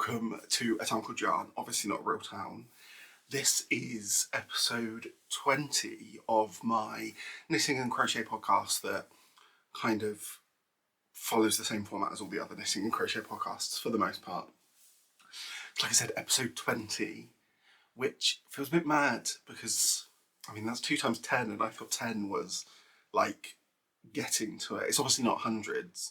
welcome to a town called Yarn, obviously not a real town. This is episode 20 of my Knitting and Crochet podcast that kind of follows the same format as all the other Knitting and Crochet podcasts for the most part. Like I said, episode 20, which feels a bit mad because, I mean, that's 2 times 10 and I thought 10 was like getting to it. It's obviously not hundreds,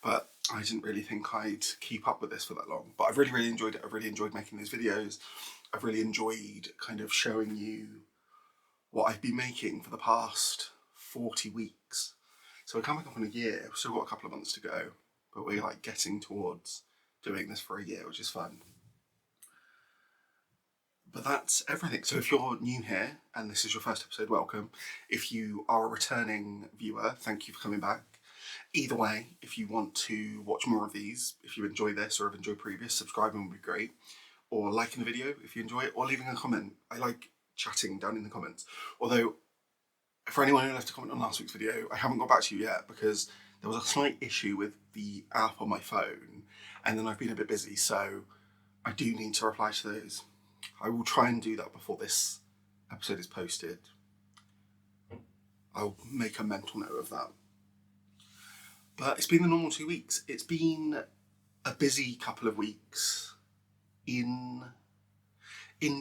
but I didn't really think I'd keep up with this for that long. But I've really enjoyed it. I've really enjoyed making these videos. I've really enjoyed kind of showing you what I've been making for the past 40 weeks. So we're coming up on a year. We've still got a couple of months to go, but we're like getting towards doing this for a year, which is fun. But that's everything. So if you're new here and this is your first episode, welcome. If you are a returning viewer, thank you for coming back. Either way, if you want to watch more of these, if you enjoy this or have enjoyed previous, subscribing would be great. Or liking the video if you enjoy it, or leaving a comment. I like chatting down in the comments. Although, for anyone who left a comment on last week's video, I haven't got back to you yet because there was a slight issue with the app on my phone, and then I've been a bit busy, so I do need to reply to those. I will try and do that before this episode is posted. I'll make a mental note of that. But it's been the normal 2 weeks. It's been a busy couple of weeks in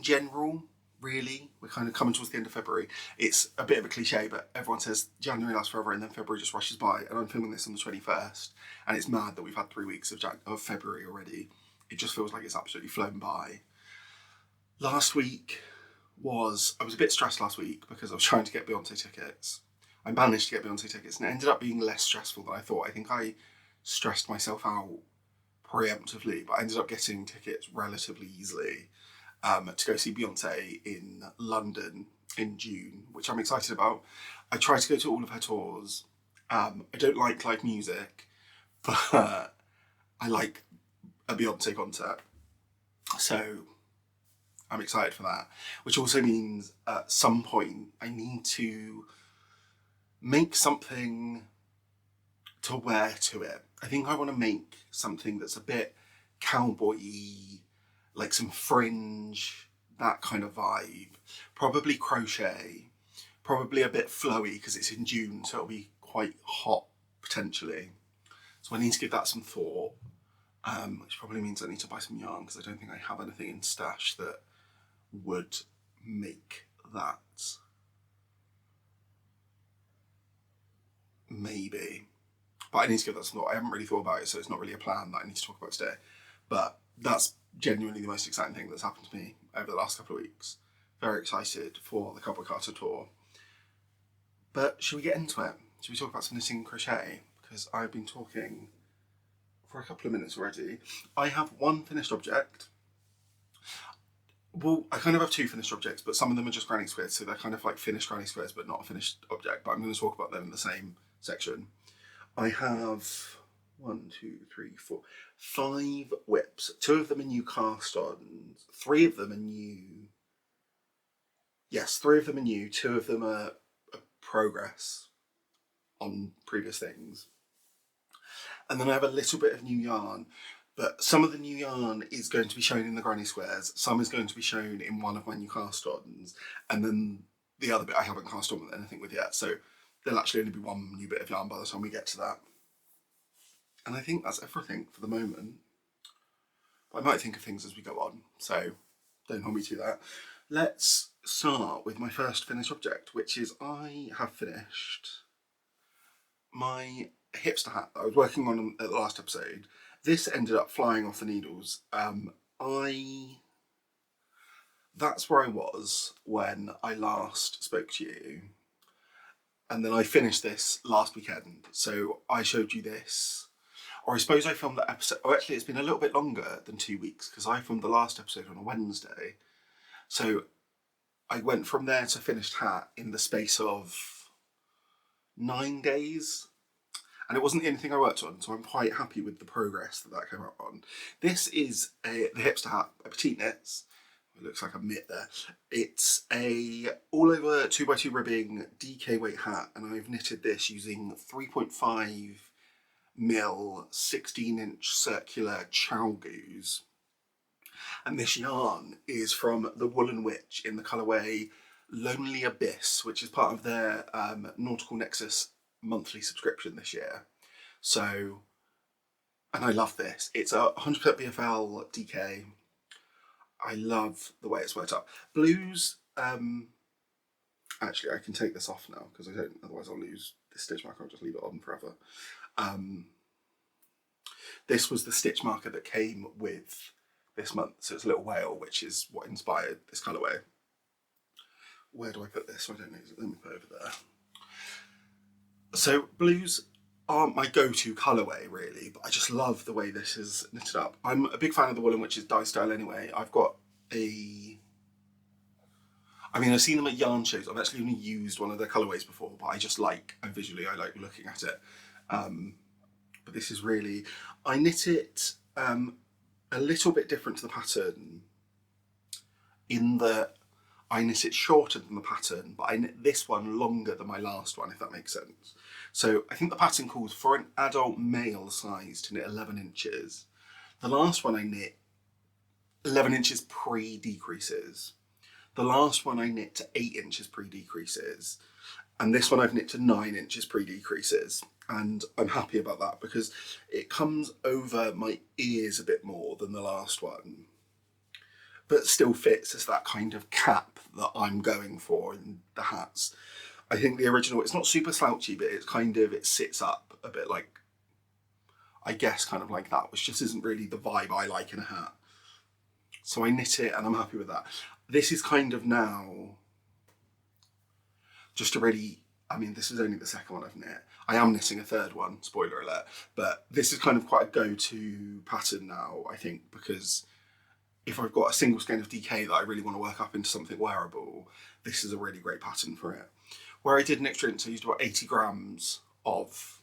general, really. We're kind of coming towards the end of February. It's a bit of a cliche, but everyone says January lasts forever and then February just rushes by. And I'm filming this on the 21st, and it's mad that we've had 3 weeks of February already. It just feels like it's absolutely flown by. Last week I was a bit stressed last week because I was trying to get Beyonce tickets. I managed to get Beyonce tickets and it ended up being less stressful than I thought. I think I stressed myself out preemptively, but I ended up getting tickets relatively easily to go see Beyonce in London in June, which I'm excited about. I try to go to all of her tours. I don't like live music, but I like a Beyonce concert. So I'm excited for that, which also means at some point I need to make something to wear to it. I think I want to make something that's a bit cowboy-y, like some fringe, that kind of vibe. Probably crochet, probably a bit flowy because it's in June, so it'll be quite hot potentially. So I need to give that some thought, which probably means I need to buy some yarn because I don't think I have anything in stash that would make that. Maybe. But I need to give that some thought. I haven't really thought about it, so it's not really a plan that I need to talk about today. But that's genuinely the most exciting thing that's happened to me over the last couple of weeks. Very excited for the Cowboy Carter tour. But should we get into it? Should we talk about some knitting and crochet? Because I've been talking for a couple of minutes already. I have one finished object. Well, I kind of have 2 finished objects, but some of them are just granny squares, so they're kind of like finished granny squares, but not a finished object. But I'm going to talk about them in the same section. I have 5 whips. 2 of them are new cast-ons. 3 of them are new. Yes, 3 of them are new. 2 of them are a progress on previous things. And then I have a little bit of new yarn. But some of the new yarn is going to be shown in the granny squares, some is going to be shown in one of my new cast-ons, and then the other bit I haven't cast on with anything with yet, so there'll actually only be one new bit of yarn by the time we get to that. And I think that's everything for the moment. But I might think of things as we go on, so don't hold me to that. Let's start with my first finished object, which is I have finished my hipster hat that I was working on at the last episode. This ended up flying off the needles. That's where I was when I last spoke to you. And then I finished this last weekend. So I showed you this, or I suppose I filmed that episode. Oh, actually it's been a little bit longer than 2 weeks because I filmed the last episode on a Wednesday. So I went from there to finished hat in the space of 9 days. And it wasn't the only thing I worked on, so I'm quite happy with the progress that came out on. This is the hipster hat, a Petite Knit. It looks like a mitt there. It's a all over 2x2 ribbing DK weight hat, and I've knitted this using 3.5mm 16-inch circular chow goos. And this yarn is from the Woolen Wytch in the colourway Lonely Abyss, which is part of their Nautical Nexus monthly subscription this year. So, and I love this. It's a 100% BFL DK. I love the way it's worked up. Blues, actually I can take this off now because I don't, otherwise I'll lose this stitch marker. I'll just leave it on forever. This was the stitch marker that came with this month. So it's a little whale, which is what inspired this colourway. Where do I put this? I don't know. Let me put it over there. So blues aren't my go-to colourway really, but I just love the way this is knitted up. I'm a big fan of the Woolen Wytch's dye style anyway. I've got I've seen them at yarn shows. I've actually only used one of their colourways before, but I just like, visually I like looking at it. But this is really, I knit it a little bit different to the pattern in that I knit it shorter than the pattern, but I knit this one longer than my last one, if that makes sense. So I think the pattern calls for an adult male size to knit 11 inches. The last one I knit 11 inches pre-decreases. The last one I knit to 8 inches pre-decreases. And this one I've knit to 9 inches pre-decreases. And I'm happy about that because it comes over my ears a bit more than the last one, but still fits as that kind of cap that I'm going for in the hats. I think the original, it's not super slouchy, but it's kind of, it sits up a bit like, I guess kind of like that, which just isn't really the vibe I like in a hat. So I knit it and I'm happy with that. This is kind of now, just to really, this is only the second one I've knit. I am knitting a third one, spoiler alert, but this is kind of quite a go-to pattern now, I think, because if I've got a single skein of DK that I really want to work up into something wearable, this is a really great pattern for it. Where I did an extra rinse, I used about 80 grams of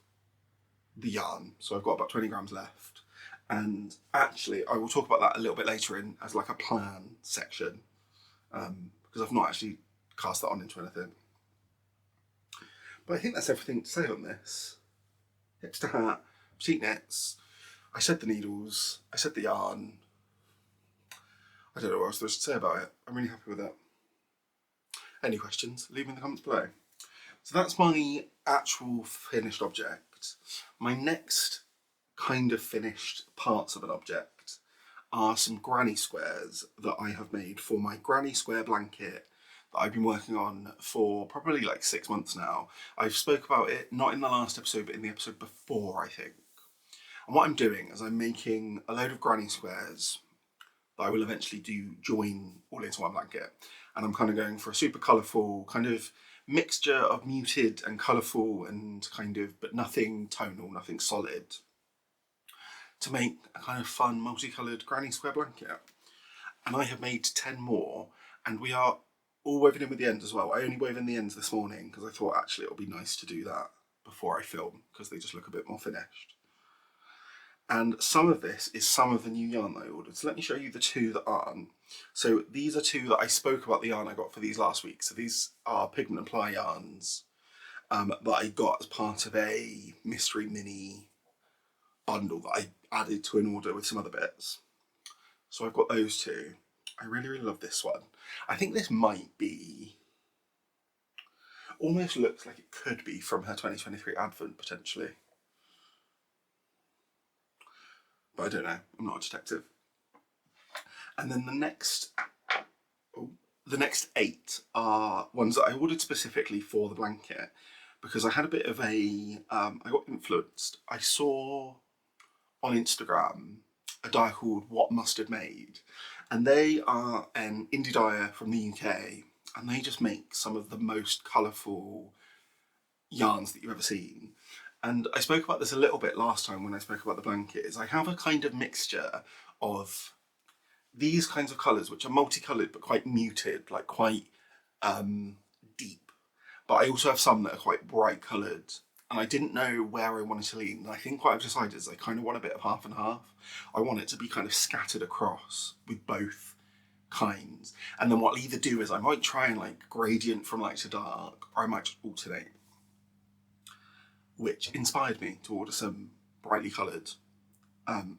the yarn, so I've got about 20 grams left. And actually, I will talk about that a little bit later in as like a plan section, because I've not actually cast that on into anything. But I think that's everything to say on this. Hipster hat, Petite Knits. I said the needles, I said the yarn. I don't know what else there's to say about it. I'm really happy with it. Any questions? Leave them in the comments below. So that's my actual finished object. My next kind of finished parts of an object are some granny squares that I have made for my granny square blanket that I've been working on for probably like 6 months now. I've spoke about it, not in the last episode, but in the episode before, I think. And what I'm doing is I'm making a load of granny squares that I will eventually join all into one blanket. And I'm kind of going for a super colourful kind of mixture of muted and colourful and kind of, but nothing tonal, nothing solid, to make a kind of fun multicoloured granny square blanket. And I have made 10 more, and we are all woven in with the ends as well. I only wove in the ends this morning because I thought actually it would be nice to do that before I film because they just look a bit more finished. And some of this is some of the new yarn that I ordered. So let me show you the two that aren't. So these are two that I spoke about the yarn I got for these last week. So these are Pigment and Ply yarns that I got as part of a mystery mini bundle that I added to an order with some other bits. So I've got those two. I really, really love this one. I think this might be, almost looks like it could be from her 2023 advent potentially. But I don't know, I'm not a detective. And then the next 8 are ones that I ordered specifically for the blanket because I had a bit of a, I got influenced. I saw on Instagram a dyer called WhatMustardMade, and they are an indie dyer from the UK, and they just make some of the most colourful yarns that you've ever seen. And I spoke about this a little bit last time when I spoke about the blanket, is I have a kind of mixture of these kinds of colours which are multicoloured but quite muted, like quite deep. But I also have some that are quite bright coloured, and I didn't know where I wanted to lean. And I think what I've decided is I kind of want a bit of half and half. I want it to be kind of scattered across with both kinds. And then what I'll either do is I might try and like gradient from light to dark, or I might just alternate. Which inspired me to order some brightly coloured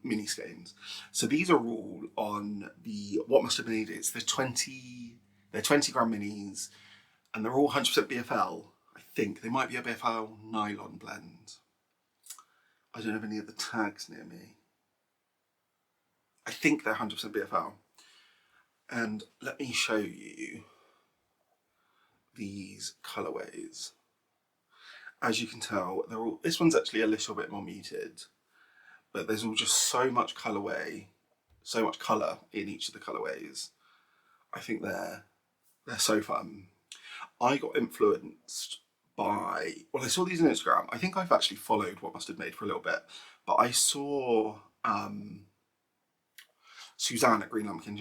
mini skeins. So these are all on the WhatMustardMade. It's the 20 gram minis, and they're all 100% BFL. I think they might be a BFL nylon blend. I don't have any of the tags near me. I think they're 100% BFL. And let me show you these colourways. As you can tell, they're all, this one's actually a little bit more muted, but there's all just so much colourway, so much colour in each of the colourways. I think they're so fun. I got influenced by, well, I saw these on Instagram. I think I've actually followed WhatMustardMade for a little bit, but I saw Suzanne at Green Lambkin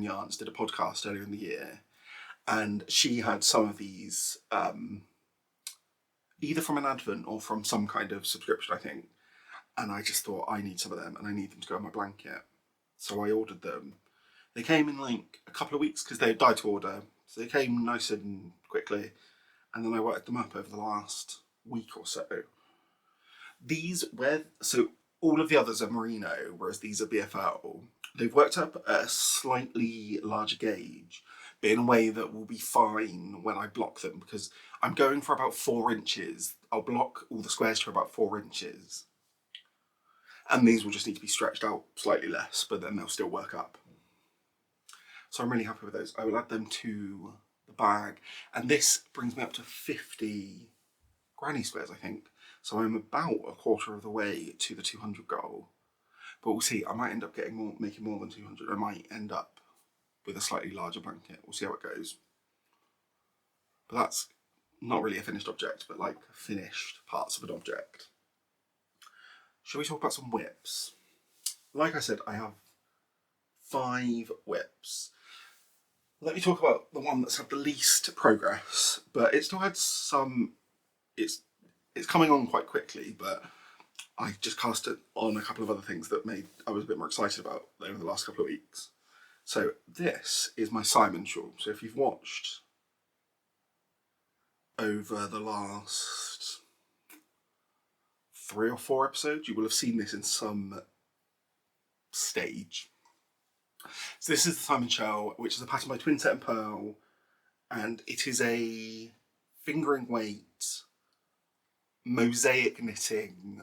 Yarns did a podcast earlier in the year, and she had some of these either from an advent or from some kind of subscription, I think. And I just thought, I need some of them and I need them to go on my blanket. So I ordered them. They came in like a couple of weeks because they died to order. So they came nice and quickly. And then I worked them up over the last week or so. So all of the others are merino, whereas these are BFL. They've worked up at a slightly larger gauge, but in a way that will be fine when I block them, because I'm going for about 4 inches. I'll block all the squares to about 4 inches. And these will just need to be stretched out slightly less, but then they'll still work up. So I'm really happy with those. I will add them to the bag. And this brings me up to 50 granny squares, I think. So I'm about a quarter of the way to the 200 goal. But we'll see. I might end up making more than 200. I might end up with a slightly larger blanket. We'll see how it goes. But that's not really a finished object, but like finished parts of an object. Shall we talk about some whips? Like I said, I have 5 whips. Let me talk about the one that's had the least progress, but it still had some, it's coming on quite quickly, but I just cast it on a couple of other things that I was a bit more excited about over the last couple of weeks. So this is my Simon shawl. So if you've watched over the last 3 or 4 episodes, you will have seen this in some stage. So this is the Simon shawl, which is a pattern by Twinset Purl, and it is a fingering weight mosaic knitting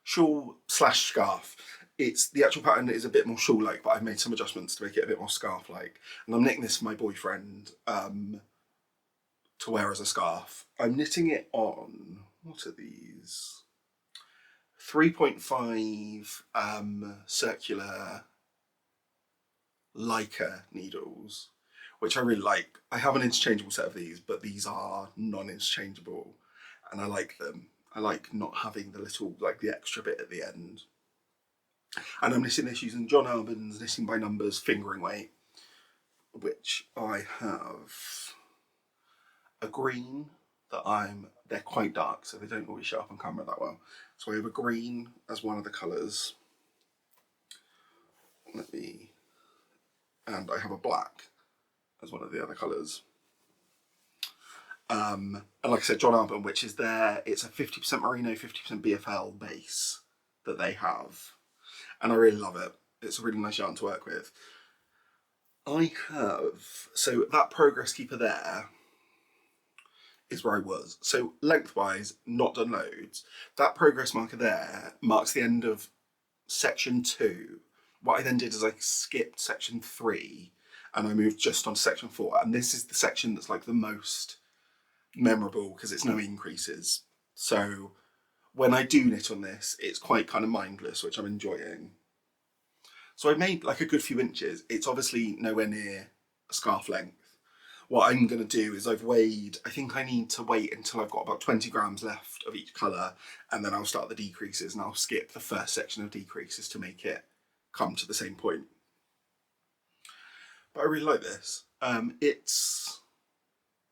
shawl / scarf. The actual pattern is a bit more shawl-like, but I've made some adjustments to make it a bit more scarf-like. And I'm knitting this for my boyfriend to wear as a scarf. I'm knitting it on, what are these? 3.5 circular Leica needles, which I really like. I have an interchangeable set of these, but these are non-interchangeable, and I like them. I like not having the little, like the extra bit at the end. And I'm knitting this using John Arbon's Knitting by Numbers fingering weight, which I have a green that they're quite dark, so they don't always show up on camera that well. So I have a green as one of the colours. And I have a black as one of the other colours. And like I said, John Arbon, which is it's a 50% merino, 50% BFL base that they have. And I really love it. It's a really nice yarn to work with. So that progress keeper there is where I was. So lengthwise, not done loads. That progress marker there marks the end of section 2. What I then did is I skipped section 3 and I moved just on to section 4. And this is the section that's like the most memorable because it's no increases. So when I do knit on this, it's quite kind of mindless, which I'm enjoying. So I made like a good few inches. It's obviously nowhere near a scarf length. What I'm going to do is I think I need to wait until I've got about 20 grams left of each colour, and then I'll start the decreases, and I'll skip the first section of decreases to make it come to the same point. But I really like this. It's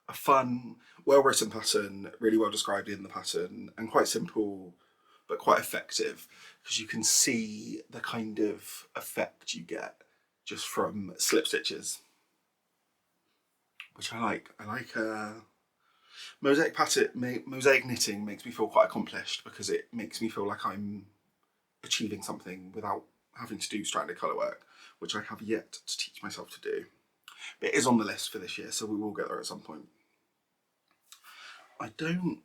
a fun, well-written pattern, really well described in the pattern, and quite simple, but quite effective, because you can see the kind of effect you get just from slip stitches, which I like. I like Mosaic knitting makes me feel quite accomplished because it makes me feel like I'm achieving something without having to do stranded colour work, which I have yet to teach myself to do. But it is on the list for this year, so we will get there at some point. I don't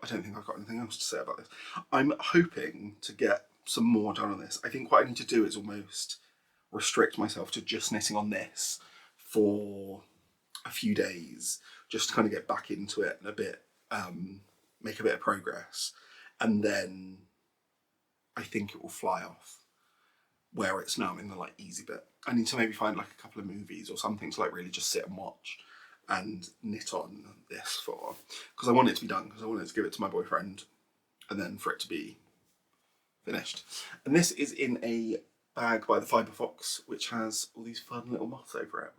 think I've got anything else to say about this. I'm hoping to get some more done on this. I think what I need to do is almost restrict myself to just knitting on this for a few days, just to kind of get back into it and a bit, make a bit of progress. And then I think it will fly off where it's now in the like easy bit. I need to maybe find like a couple of movies or something to like really just sit and watch and knit on this for, because I want it to be done, because I want it to give it to my boyfriend and then for it to be finished. And this is in a bag by the Fibre Fox, which has all these fun little moths over it.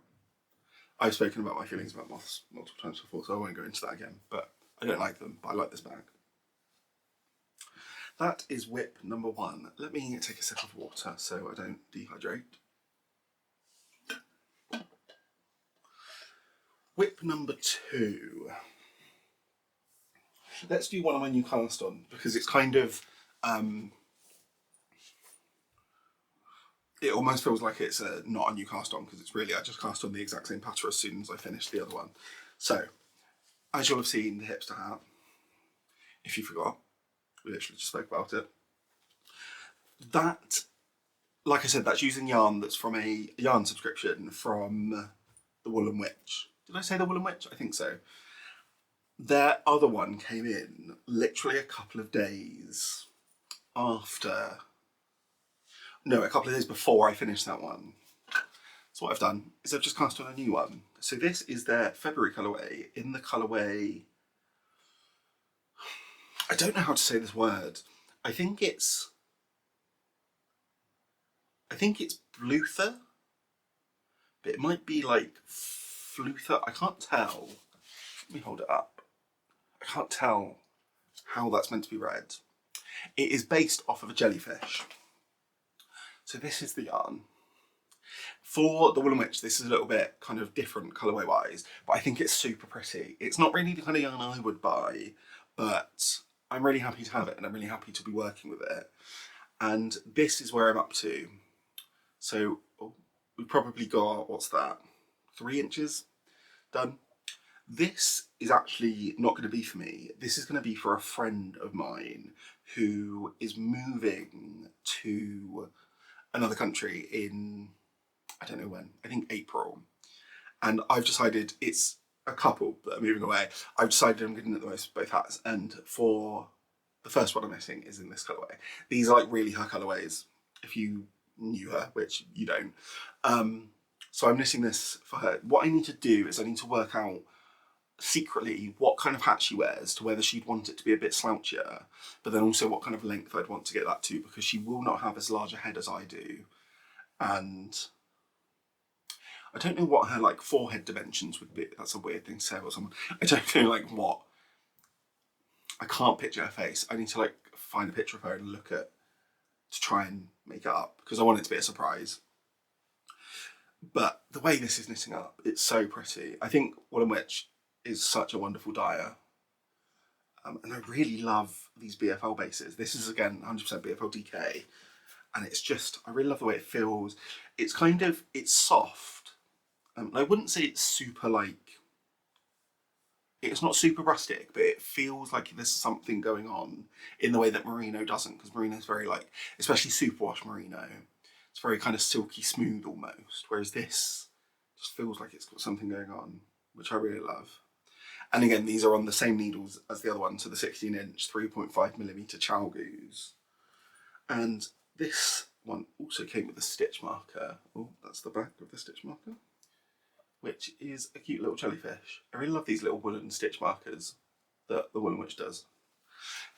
I've spoken about my feelings about moths multiple times before, so I won't go into that again, but I don't like them, but I like this bag. That is whip number 1. Let me take a sip of water so I don't dehydrate. Whip number 2. Let's do one of my new cast on, because it's kind of, it almost feels like it's not a new cast on, because it's really, I just cast on the exact same pattern as soon as I finished the other one. So, as you'll have seen, the hipster hat, if you forgot, we literally just spoke about it. That, like I said, that's using yarn that's from a yarn subscription from the Woolen Wytch. Did I say the Woolen Wytch? I think so. Their other one came in literally a couple of days after, no, a couple of days before I finished that one. So what I've done is I've just cast on a new one. So this is their February colourway in the colourway, I don't know how to say this word. I think it's Bluther, but it might be like Fluther. I can't tell. Let me hold it up. I can't tell how that's meant to be read. It is based off of a jellyfish. So this is the yarn. For the Woolen Wytch, this is a little bit kind of different colourway wise, but I think it's super pretty. It's not really the kind of yarn I would buy, but I'm really happy to have it and I'm really happy to be working with it. And this is where I'm up to. So we've probably got, what's that, 3 inches done. This is actually not going to be for me. This is going to be for a friend of mine who is moving to another country in, I don't know when, I think April. And I've decided, it's a couple that are moving away. I've decided I'm going to knit the most of both hats. And for the first one I'm knitting is in this colourway. These are like really her colourways, if you knew her, which you don't. So I'm knitting this for her. What I need to do is I need to work out secretly what kind of hat she wears, to whether she'd want it to be a bit slouchier, but then also what kind of length I'd want to get that to, because she will not have as large a head as I do. And I don't know what her like forehead dimensions would be. That's a weird thing to say about someone. I don't know like what. I can't picture her face. I need to like find a picture of her and look at, to try and make it up, because I want it to be a surprise. But the way this is knitting up, it's so pretty. I think Woolen Wytch is such a wonderful dyer. And I really love these BFL bases. This is again 100% BFL DK. And it's just, I really love the way it feels. It's kind of, it's soft. I wouldn't say it's super like, it's not super rustic, but it feels like there's something going on in the way that merino doesn't, because merino is very like, especially superwash merino, it's very kind of silky smooth almost, whereas this just feels like it's got something going on, which I really love. And again, these are on the same needles as the other one, so the 16-inch 3.5mm chow goose. And this one also came with a stitch marker. Oh, that's the back of the stitch marker, which is a cute little jellyfish. I really love these little woolen stitch markers that the Woolen Wytch does.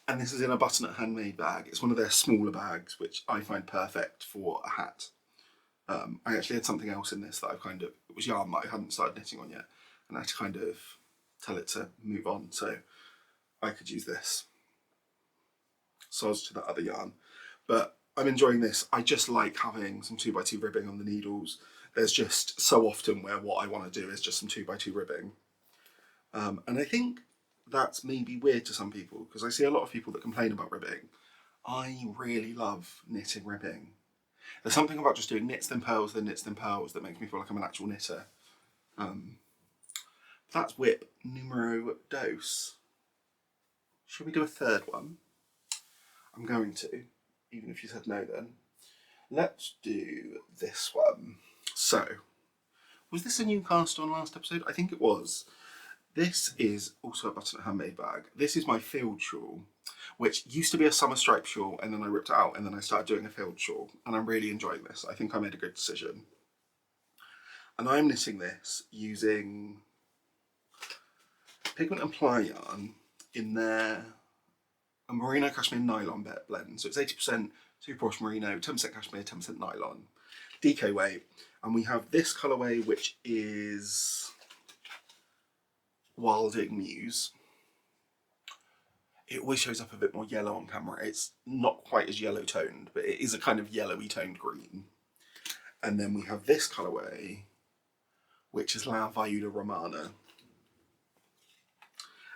And this is in a Butternut Handmade bag. It's one of their smaller bags, which I find perfect for a hat. I actually had something else in this that I've kind of, it was yarn that I hadn't started knitting on yet, and I had to kind of tell it to move on, so I could use this. Soz to that other yarn. But I'm enjoying this. I just like having some 2x2 ribbing on the needles. There's just so often where what I want to do is just some 2x2 ribbing. And I think that's maybe weird to some people because I see a lot of people that complain about ribbing. I really love knitting ribbing. There's something about just doing knits then purls then knits then purls that makes me feel like I'm an actual knitter. That's whip numero dos. Should we do a third one? I'm going to, even if you said no then. Let's do this one. So, was this a new cast on last episode? I think it was. This is also a Butternut handmade bag. This is my field shawl, which used to be a summer stripe shawl, and then I ripped it out, and then I started doing a field shawl, and I'm really enjoying this. I think I made a good decision. And I'm knitting this using Pigment and Ply yarn in their merino cashmere nylon blend. So it's 80% superwash merino, 10% cashmere, 10% nylon, DK weight. And we have this colourway, which is Wilding Muse. It always shows up a bit more yellow on camera. It's not quite as yellow toned, but it is a kind of yellowy toned green. And then we have this colourway, which is La Viuda Romana.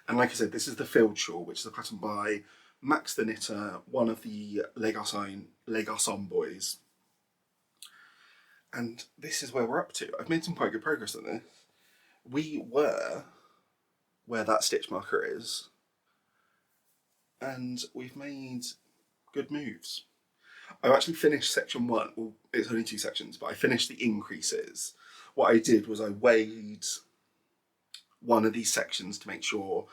And like I said, this is the field shawl, which is a pattern by Max the Knitter, one of the Les Garçons boys. And this is where we're up to. I've made some quite good progress on this. We were where that stitch marker is, and we've made good moves. I've actually finished section 1. Well, it's only 2 sections, but I finished the increases. What I did was I weighed one of these sections to make sure.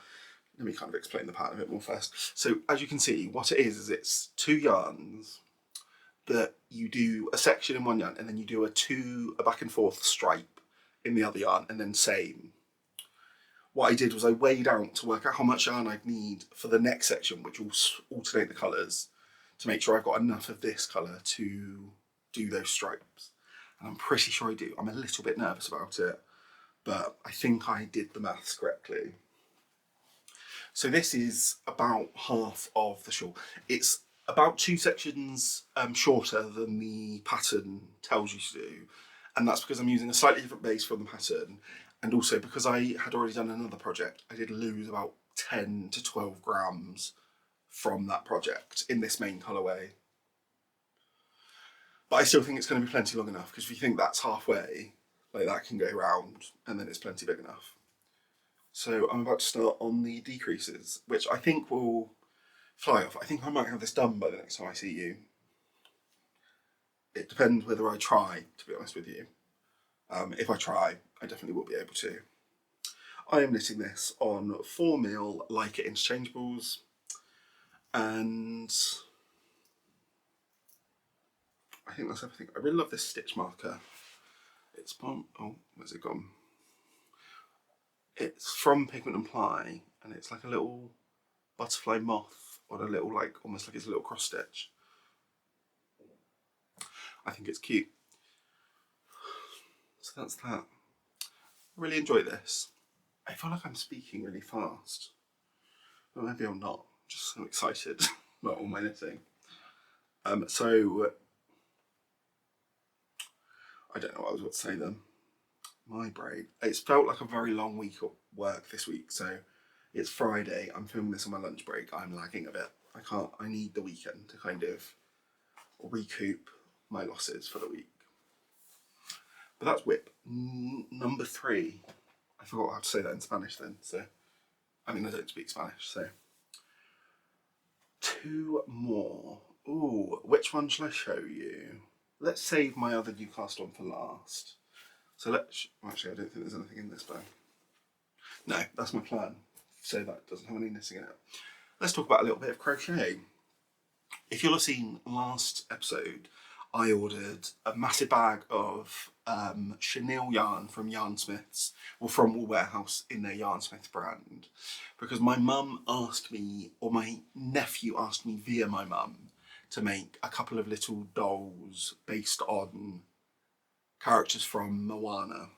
Let me kind of explain the pattern a bit more first. So as you can see, what it is it's 2 yarns that you do a section in one yarn, and then you do a back and forth stripe in the other yarn, and then same. What I did was I weighed out to work out how much yarn I'd need for the next section, which will alternate the colours, to make sure I've got enough of this colour to do those stripes. And I'm pretty sure I do. I'm a little bit nervous about it, but I think I did the maths correctly. So this is about half of the shawl. It's about 2 sections shorter than the pattern tells you to do. And that's because I'm using a slightly different base from the pattern. And also because I had already done another project, I did lose about 10 to 12 grams from that project in this main colourway. But I still think it's going to be plenty long enough, because if you think that's halfway, like that can go round and then it's plenty big enough. So I'm about to start on the decreases, which I think will fly off. I think I might have this done by the next time I see you. It depends whether I try, to be honest with you. If I try, I definitely will be able to. I am knitting this on 4mm Leica interchangeables, and I think that's everything. I really love this stitch marker. It's from, oh, where's it gone? It's from Pigment and Ply, and it's like a little butterfly moth, or a little, like, almost like it's a little cross stitch. I think it's cute. So that's that. I really enjoy this. I feel like I'm speaking really fast, but maybe I'm not. I'm just so excited about all my knitting. So I don't know what I was about to say then. My brain. It's felt like a very long week at work this week. So it's Friday. I'm filming this on my lunch break. I'm lagging a bit. I need the weekend to kind of recoup my losses for the week. But that's whip number 3. I forgot how to say that in Spanish then. So, I mean, I don't speak Spanish, so. 2 more. Ooh, which one shall I show you? Let's save my other new cast on for last. So actually I don't think there's anything in this bag. No, that's my plan. So that doesn't have any knitting in it. Let's talk about a little bit of crochet. If you'll have seen last episode, I ordered a massive bag of Chenille yarn from Yarnsmiths, or from Wool Warehouse in their Yarnsmiths brand, because my mum asked me, or my nephew asked me via my mum, to make a couple of little dolls based on characters from Moana.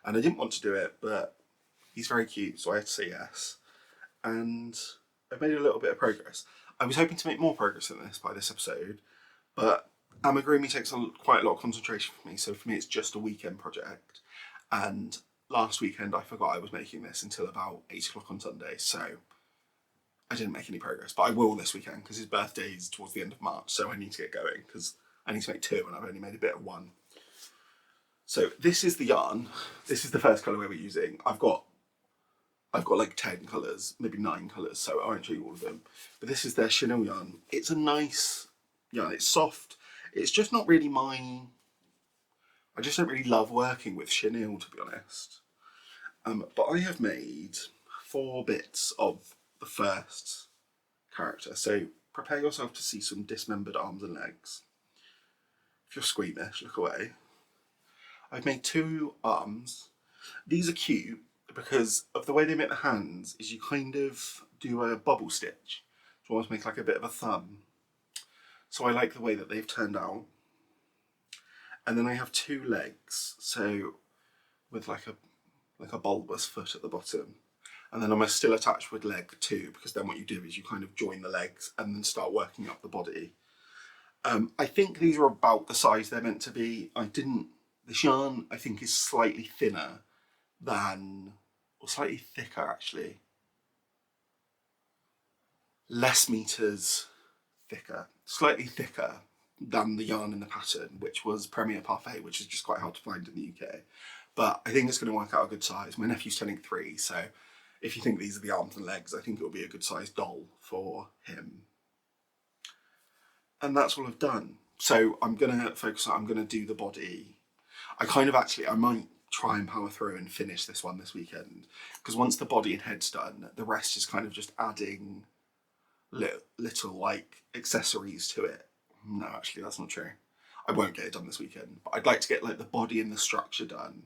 And I didn't want to do it, but he's very cute, so I had to say yes. And I've made a little bit of progress. I was hoping to make more progress than this by this episode, but amigurumi takes quite a lot of concentration for me, so for me it's just a weekend project. And last weekend I forgot I was making this until about 8 o'clock on Sunday, so I didn't make any progress, but I will this weekend because his birthday is towards the end of March, so I need to get going because I need to make 2 and I've only made a bit of 1. So this is the yarn. This is the first colourway we're using. I've got like 10 colours, maybe 9 colours, so I won't show you all of them. But this is their Chenille yarn. It's a nice yarn. It's soft. It's just not really I just don't really love working with Chenille, to be honest. But I have made 4 bits of the first character. So prepare yourself to see some dismembered arms and legs. If you're squeamish, look away. I've made 2 arms. These are cute because of the way they make the hands is you kind of do a bubble stitch to almost make like a bit of a thumb. So I like the way that they've turned out. And then I have 2 legs, so with like a bulbous foot at the bottom. And then I'm still attached with leg 2 because then what you do is you kind of join the legs and then start working up the body. I think these are about the size they're meant to be. This yarn I think is slightly thinner than, or slightly thicker actually. Less meters thicker, slightly thicker than the yarn in the pattern, which was Premier Parfait, which is just quite hard to find in the UK. But I think it's going to work out a good size. My nephew's turning 3, so if you think these are the arms and legs, I think it'll be a good size doll for him. And that's all I've done. So I'm going to focus on, I'm going to do the body. I might try and power through and finish this one this weekend. Because once the body and head's done, the rest is kind of just adding little like accessories to it. No, actually that's not true. I won't get it done this weekend, but I'd like to get like the body and the structure done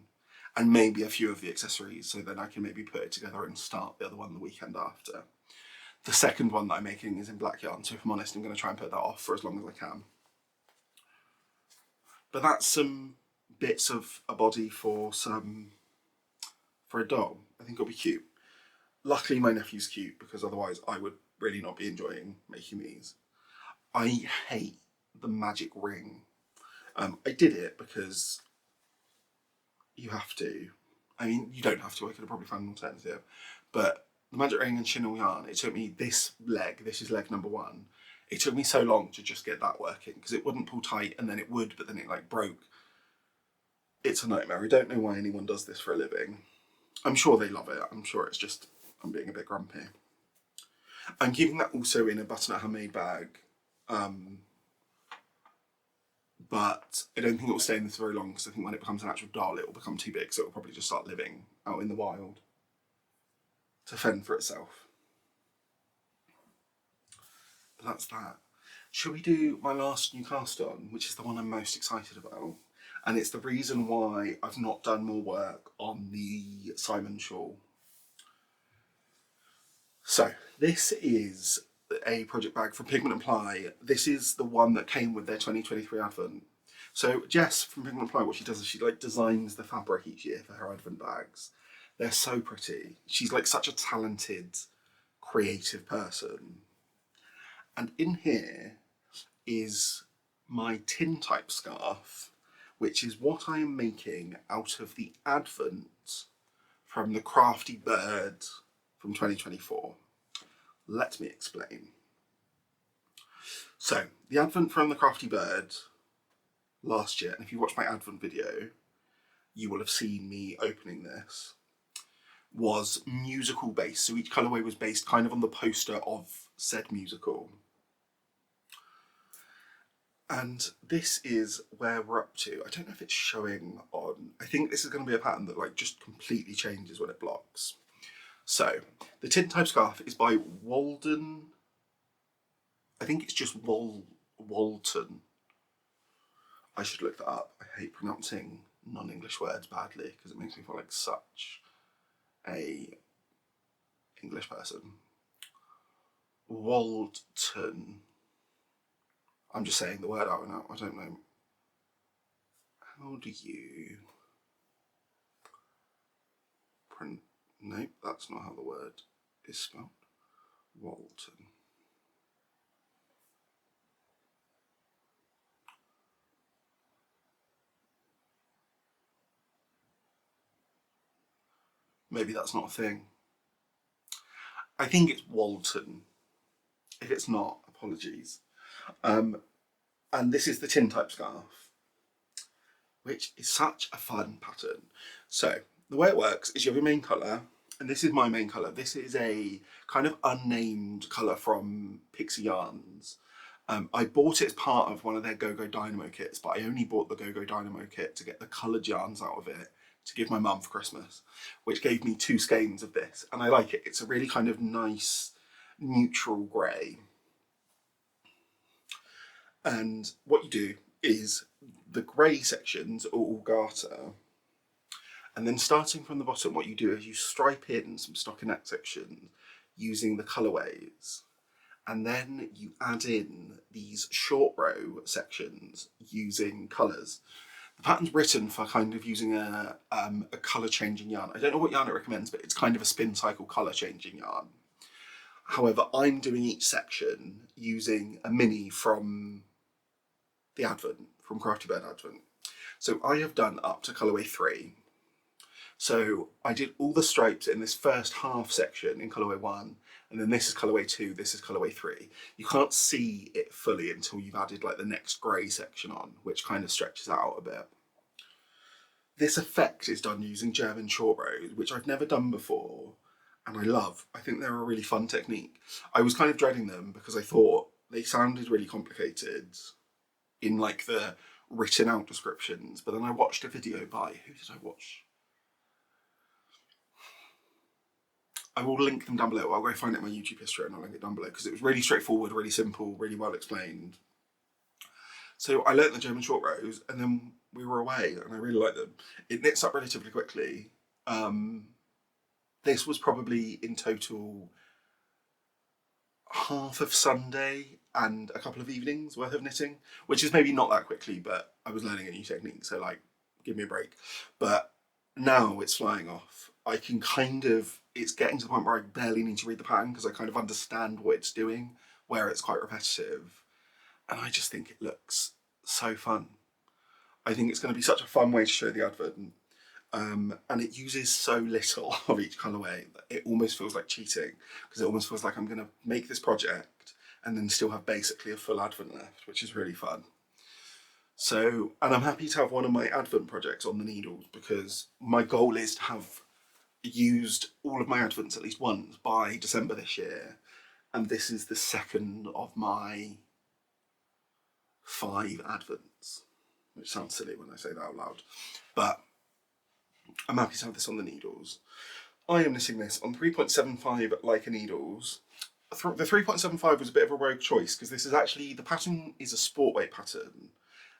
and maybe a few of the accessories so then I can maybe put it together and start the other one the weekend after. The second one that I'm making is in black yarn, so if I'm honest, I'm going to try and put that off for as long as I can. But that's some bits of a body for a doll. I think it'll be cute. Luckily my nephew's cute because otherwise I would really not be enjoying making these. I hate the magic ring. I did it because you have to. I mean, you don't have to, I could have probably found an alternative. But the magic ring and Chenille yarn, it took me this is leg number 1. It took me so long to just get that working because it wouldn't pull tight and then it would, but then it like broke. It's a nightmare. I don't know why anyone does this for a living. I'm sure they love it. I'm sure it's just, I'm being a bit grumpy. I'm keeping that also in a Butternut Handmade bag. But I don't think it will stay in this very long because I think when it becomes an actual doll it will become too big, so it will probably just start living out in the wild to fend for itself. But that's that. Should we do my last new cast on, which is the one I'm most excited about? And it's the reason why I've not done more work on the Simon Shawl. So this is a project bag from Pigment and Ply. This is the one that came with their 2023 advent. So Jess from Pigment and Ply, what she does is she like designs the fabric each year for her advent bags. They're so pretty. She's like such a talented, creative person. And in here is my Tintype Scarf, which is what I am making out of the advent from the Crafty Bird from 2024. Let me explain. So, the advent from the Crafty Bird last year, and if you watched my advent video, you will have seen me opening this, was musical based. So each colourway was based kind of on the poster of said musical. And this is where we're up to. I don't know if it's showing on. I think this is going to be a pattern that like just completely changes when it blocks. So, the Tintype Scarf is by Woldten. I think it's just Woldten. I should look that up. I hate pronouncing non-English words badly because it makes me feel like such a English person. Woldten. I'm just saying the word out now. I don't know. How do you print? Nope, that's not how the word is spelled. Woldten. Maybe that's not a thing. I think it's Woldten. If it's not, apologies. And this is the Tintype Scarf, which is such a fun pattern. So the way it works is you have your main colour, and this is my main colour. This is a kind of unnamed colour from Pixie Yarns. I bought it as part of one of their Go-Go Dynamo kits, but I only bought the Go-Go Dynamo kit to get the coloured yarns out of it to give my mum for Christmas, which gave me 2 skeins of this, and I like it. It's a really kind of nice neutral grey. And what you do is the grey sections are all garter, and then starting from the bottom, what you do is you stripe in some stockinette sections using the colourways, and then you add in these short row sections using colours. The pattern's written for kind of using a colour changing yarn. I don't know what yarn it recommends, but it's kind of a spin cycle colour changing yarn. However, I'm doing each section using a mini from the Advent, from Crafty Bird Advent. So I have done up to colourway 3. So I did all the stripes in this first half section in colourway 1, and then this is colourway 2, this is colourway 3. You can't see it fully until you've added like the next grey section on, which kind of stretches out a bit. This effect is done using German short rows, which I've never done before, and I love. I think they're a really fun technique. I was kind of dreading them because I thought they sounded really complicated in like the written out descriptions, but then I watched a video by, who did I watch? I will link them down below. I'll go find it in my YouTube history and I'll link it down below because it was really straightforward, really simple, really well explained. So I learnt the German short rows and then we were away and I really like them. It knits up relatively quickly. This was probably in total half of Sunday and a couple of evenings worth of knitting, which is maybe not that quickly, but I was learning a new technique, so like, give me a break. But now it's flying off. I can kind of, it's getting to the point where I barely need to read the pattern because I kind of understand what it's doing, where it's quite repetitive. And I just think it looks so fun. I think it's going to be such a fun way to show the Advent. And it uses so little of each colourway that it almost feels like cheating, because it almost feels like I'm going to make this project and then still have basically a full Advent left, which is really fun. So, and I'm happy to have one of my Advent projects on the needles because my goal is to have used all of my Advents at least once by December this year, and this is the second of my 5 Advents, which sounds silly when I say that out loud, but I'm happy to have this on the needles. I am knitting this on 3.75 Leica needles. The 3.75 was a bit of a rogue choice because this is actually, the pattern is a sport weight pattern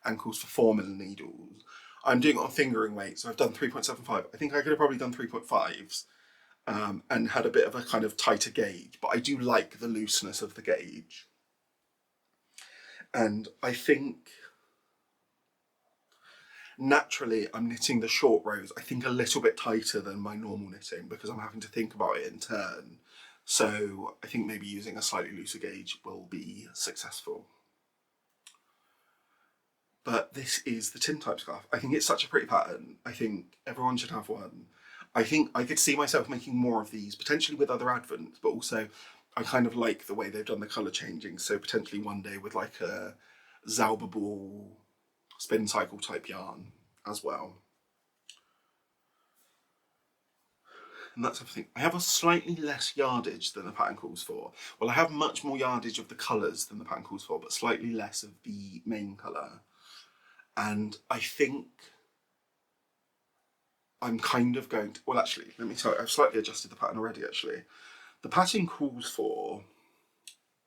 and calls for 4mm needles. I'm doing it on fingering weight, so I've done 3.75. I think I could have probably done 3.5s and had a bit of a kind of tighter gauge, but I do like the looseness of the gauge. And I think naturally I'm knitting the short rows, I think a little bit tighter than my normal knitting because I'm having to think about it in turn. So I think maybe using a slightly looser gauge will be successful. But this is the Tintype Scarf. I think it's such a pretty pattern. I think everyone should have one. I think I could see myself making more of these, potentially with other Advents, but also I kind of like the way they've done the colour changing. So potentially one day with like a Zauberball spin cycle type yarn as well. And that's everything. I have a slightly less yardage than the pattern calls for. Well, I have much more yardage of the colours than the pattern calls for, but slightly less of the main colour. And I think I'm kind of going to, well actually, let me tell you, I've slightly adjusted the pattern already actually. The pattern calls for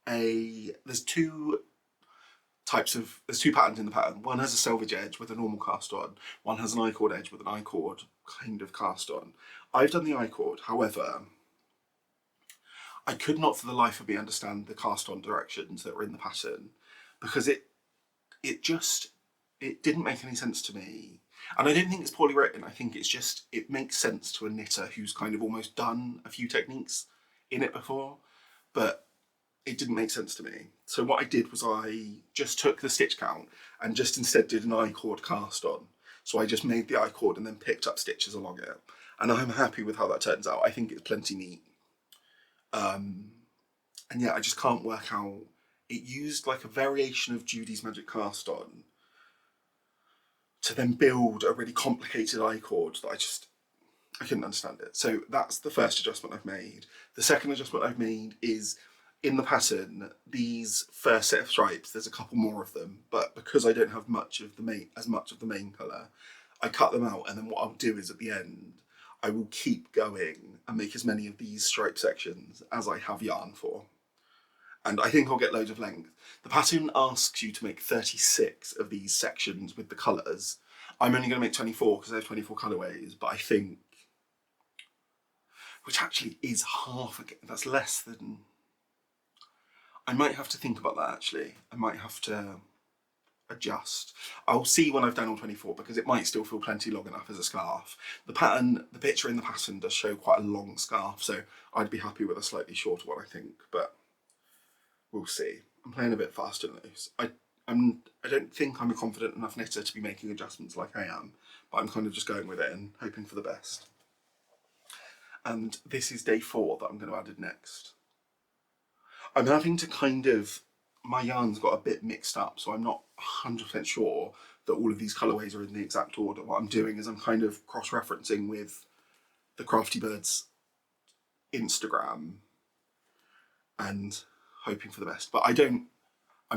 there's two patterns in the pattern. One has a selvage edge with a normal cast on. One has an I-cord edge with an I-cord kind of cast on. I've done the I-cord, however, I could not for the life of me understand the cast on directions that were in the pattern because it didn't make any sense to me. And I don't think it's poorly written. I think it's just, it makes sense to a knitter who's kind of almost done a few techniques in it before, but it didn't make sense to me. So what I did was I just took the stitch count and just instead did an I-cord cast on. So I just made the I-cord and then picked up stitches along it. And I'm happy with how that turns out. I think it's plenty neat. And yeah, I just can't work out. It used like a variation of Judy's Magic Cast On to then build a really complicated I-cord that I couldn't understand it. So that's the first adjustment I've made. The second adjustment I've made is in the pattern, these first set of stripes, there's a couple more of them, but because I don't have as much of the main colour, I cut them out, and then what I'll do is at the end, I will keep going and make as many of these stripe sections as I have yarn for. And I think I'll get loads of length. The pattern asks you to make 36 of these sections with the colours. I'm only going to make 24 because I have 24 colourways, but I think, which actually is half again, that's less than, I might have to think about that actually. I might have to adjust. I'll see when I've done all 24 because it might still feel plenty long enough as a scarf. The picture in the pattern does show quite a long scarf, so I'd be happy with a slightly shorter one, I think, but we'll see. I'm playing a bit fast and loose. I don't think I'm a confident enough knitter to be making adjustments like I am, but I'm kind of just going with it and hoping for the best. And this is day 4 that I'm going to add it next. I'm having to kind of, my yarn's got a bit mixed up, so I'm not 100% sure that all of these colourways are in the exact order. What I'm doing is I'm kind of cross-referencing with the Crafty Bird's Instagram and hoping for the best. But I'm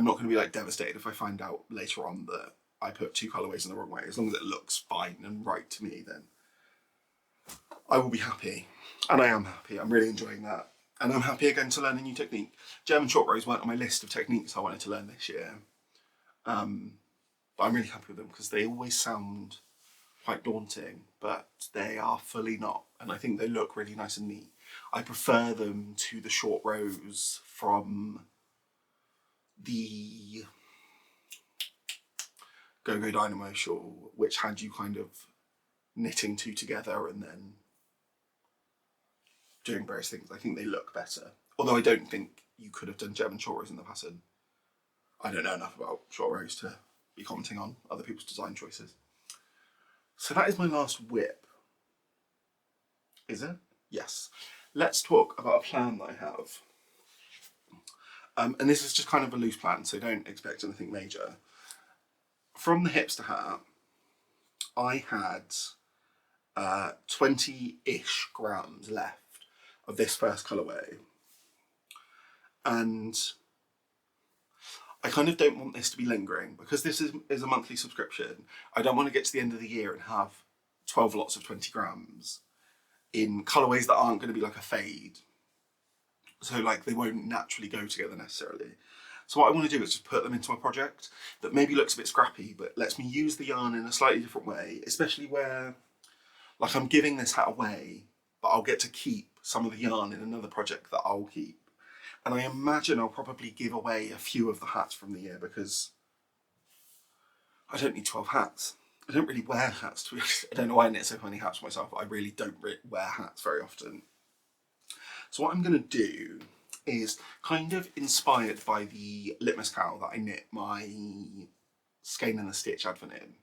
not going to be like devastated if I find out later on that I put 2 colourways in the wrong way. As long as it looks fine and right to me, then I will be happy. And I am happy. I'm really enjoying that. And I'm happy again to learn a new technique. German short rows weren't on my list of techniques I wanted to learn this year. But I'm really happy with them because they always sound quite daunting, but they are fully not. And I think they look really nice and neat. I prefer them to the short rows from the Go-Go Dynamo shawl, which had you kind of knitting 2 together and then doing various things. I think they look better. Although I don't think you could have done German short rows in the pattern. I don't know enough about short rows to be commenting on other people's design choices. So that is my last whip. Is it? Yes. Let's talk about a plan that I have. And this is just kind of a loose plan, so don't expect anything major. From the Hipster hat, I had 20-ish grams left of this first colourway. And I kind of don't want this to be lingering because this is a monthly subscription. I don't want to get to the end of the year and have 12 lots of 20 grams in colourways that aren't going to be like a fade. So like they won't naturally go together necessarily. So what I want to do is just put them into a project that maybe looks a bit scrappy, but lets me use the yarn in a slightly different way, especially where like I'm giving this hat away, but I'll get to keep some of the yarn in another project that I'll keep. And I imagine I'll probably give away a few of the hats from the year because I don't need 12 hats. I don't really wear hats, to be honest. I don't know why I knit so many hats for myself, but I really don't wear hats very often. So what I'm going to do is kind of inspired by the Litmus cowl that I knit my Skein and the Stitch advent in.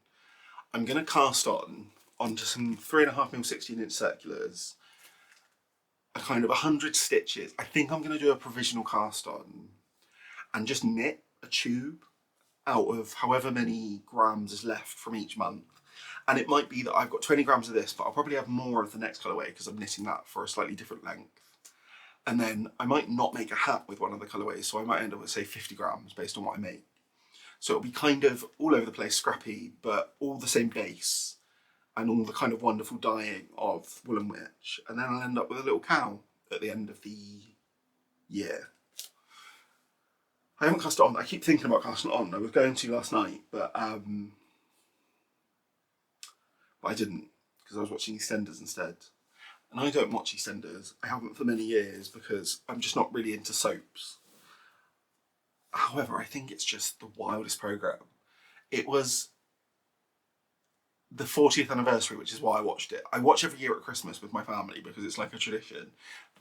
I'm going to cast onto some 3.5mm 16-inch circulars, a kind of 100 stitches. I think I'm going to do a provisional cast on and just knit a tube out of however many grams is left from each month. And it might be that I've got 20 grams of this, but I'll probably have more of the next colourway because I'm knitting that for a slightly different length. And then I might not make a hat with one of the colourways, so I might end up with, say, 50 grams based on what I make. So it'll be kind of all over the place, scrappy, but all the same base and all the kind of wonderful dyeing of Woolen Wytch. And then I'll end up with a little cow at the end of the year. I haven't cast it on. I keep thinking about casting it on. I was going to last night, but I didn't because I was watching EastEnders instead. And I don't watch EastEnders. I haven't for many years because I'm just not really into soaps. However, I think it's just the wildest programme. It was the 40th anniversary, which is why I watched it. I watch every year at Christmas with my family because it's like a tradition,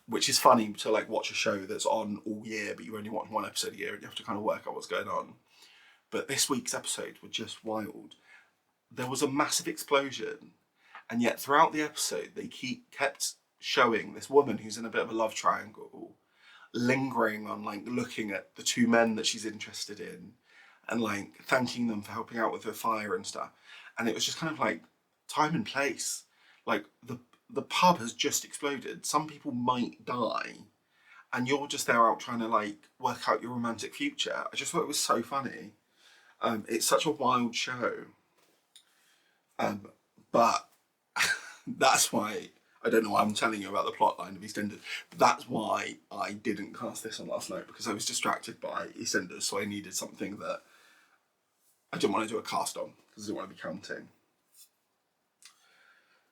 which is funny to like watch a show that's on all year, but you only watch one episode a year and you have to kind of work out what's going on. But this week's episodes were just wild. There was a massive explosion And yet throughout the episode, they kept showing this woman who's in a bit of a love triangle, lingering on like looking at the two men that she's interested in and like thanking them for helping out with her fire and stuff. And it was just kind of like time and place. Like the pub has just exploded. Some people might die and you're just there out trying to like work out your romantic future. I just thought it was so funny. It's such a wild show. But that's why, I don't know why I'm telling you about the plotline of EastEnders, but that's why I didn't cast this on last night, because I was distracted by EastEnders, so I needed something that I didn't want to do a cast on, because I didn't want to be counting.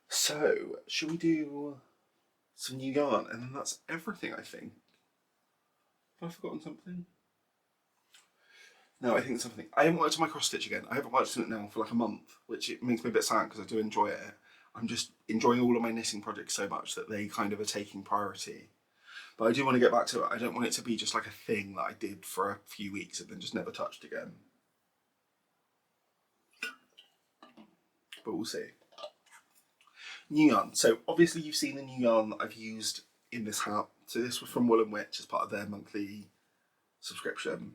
So, should we do some new yarn? And then that's everything, I think. Have I forgotten something? No, I think something. I haven't worked on my cross stitch again. I haven't worked on it now for like a month, which it makes me a bit sad because I do enjoy it. I'm just enjoying all of my knitting projects so much that they kind of are taking priority. But I do want to get back to it. I don't want it to be just like a thing that I did for a few weeks and then just never touched again. But we'll see. New yarn. So obviously you've seen the new yarn that I've used in this hat. So this was from Woolen Wytch as part of their monthly subscription.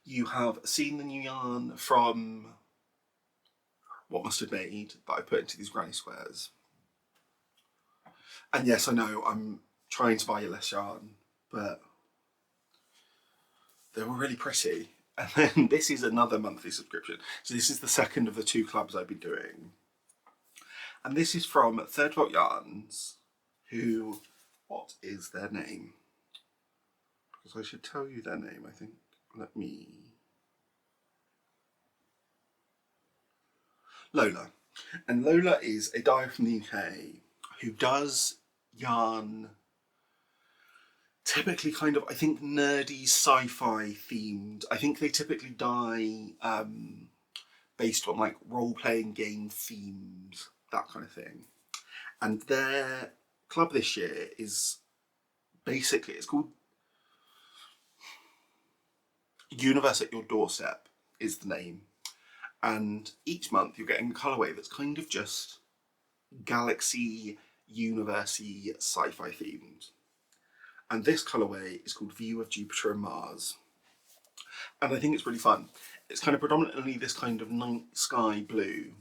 You have seen the new yarn from WhatMustardMade that I put into these granny squares. And yes, I know I'm trying to buy you less yarn, but they were really pretty. And then this is another monthly subscription. So this is the second of the two clubs I've been doing. And this is from Third Volt Yarns, who, what is their name? Because I should tell you their name, I think. Let me... Lola. And Lola is a dyer from the UK who does yarn typically kind of, I think, nerdy sci-fi themed. I think they typically dye based on like role-playing game themes, that kind of thing. And their club this year is basically, it's called Universe at Your Doorstep is the name. And each month you're getting a colourway that's kind of just galaxy, universe-y, sci-fi themed. And this colourway is called View of Jupiter and Mars. And I think it's really fun. It's kind of predominantly this kind of night sky blue,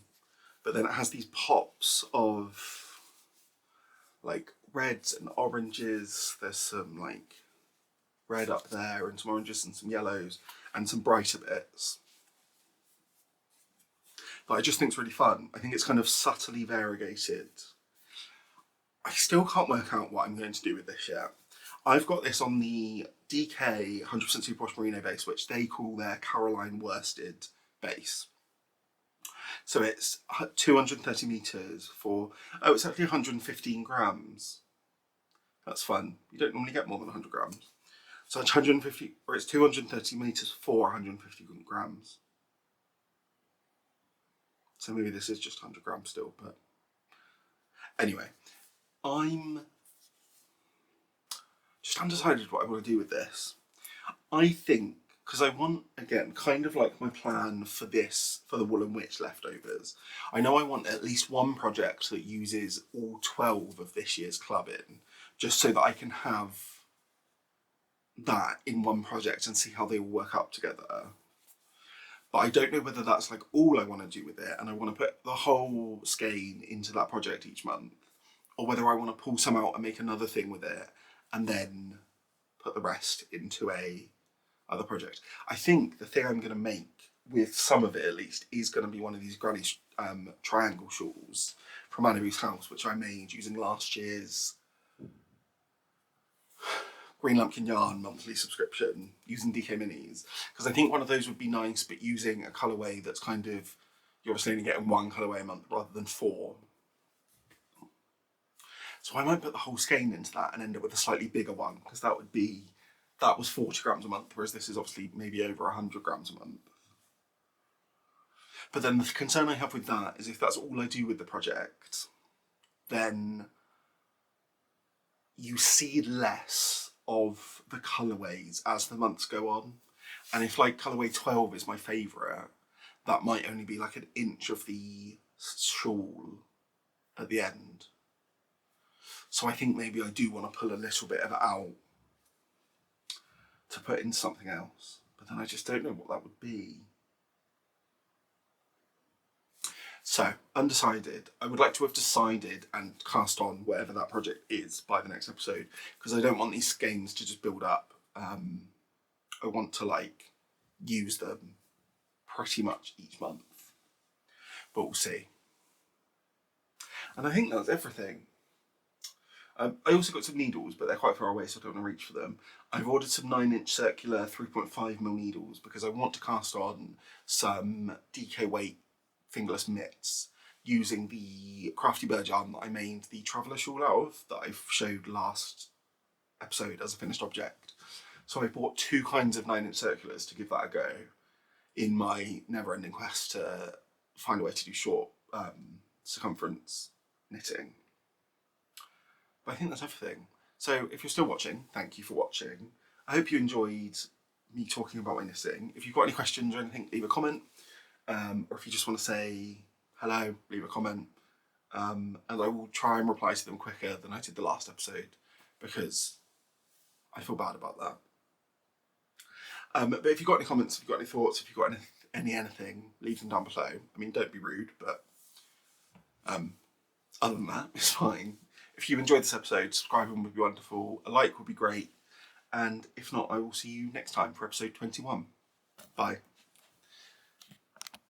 but then it has these pops of like reds and oranges. There's some like red up there and some oranges and some yellows and some brighter bits. But I just think it's really fun. I think it's kind of subtly variegated. I still can't work out what I'm going to do with this yet. I've got this on the DK 100% Superwash Merino base, which they call their Caroline worsted base. So it's 230 meters for, oh, it's actually 115 grams. That's fun. You don't normally get more than 100 grams. So it's 150, or it's 230 meters for 150 grams. So maybe this is just 100 grams still, but anyway, I'm just undecided what I want to do with this. I think, because I want, again, kind of like my plan for this, for the Woolen Wytch leftovers, I know I want at least one project that uses all 12 of this year's club in, just so that I can have that in one project and see how they all work up together. But I don't know whether that's like all I want to do with it and I want to put the whole skein into that project each month, or whether I want to pull some out and make another thing with it and then put the rest into a other project. I think the thing I'm going to make, with some of it at least, is going to be one of these granny triangle shawls from Annaboo's house, which I made using last year's Green Lumpkin Yarn monthly subscription using DK Minis, because I think one of those would be nice, but using a colourway that's kind of, you're obviously only getting one colourway a month rather than 4. So I might put the whole skein into that and end up with a slightly bigger one, because that was 40 grams a month, whereas this is obviously maybe over 100 grams a month. But then the concern I have with that is if that's all I do with the project, then you see less of the colourways as the months go on. And if like colourway 12 is my favourite, that might only be like an inch of the shawl at the end. So I think maybe I do want to pull a little bit of it out to put in something else, but then I just don't know what that would be. So, undecided. I would like to have decided and cast on whatever that project is by the next episode, because I don't want these skeins to just build up. I want to like use them pretty much each month, but we'll see. And I think that's everything. I also got some needles, but they're quite far away, so I don't want to reach for them. I've ordered some 9-inch circular 3.5mm needles because I want to cast on some DK weight fingerless mitts using the Crafty Bird yarn that I made the Traveller Shawl out of, that I showed last episode as a finished object. So I bought 2 kinds of 9-inch circulars to give that a go in my never-ending quest to find a way to do short circumference knitting. But I think that's everything. So if you're still watching, thank you for watching. I hope you enjoyed me talking about my knitting. If you've got any questions or anything, leave a comment. Or if you just want to say hello, leave a comment. And I will try and reply to them quicker than I did the last episode, because I feel bad about that. But if you've got any comments, if you've got any thoughts, if you've got anything, leave them down below. I mean, don't be rude, but other than that, it's fine. If you enjoyed this episode, subscribing would be wonderful. A like would be great. And if not, I will see you next time for episode 21. Bye.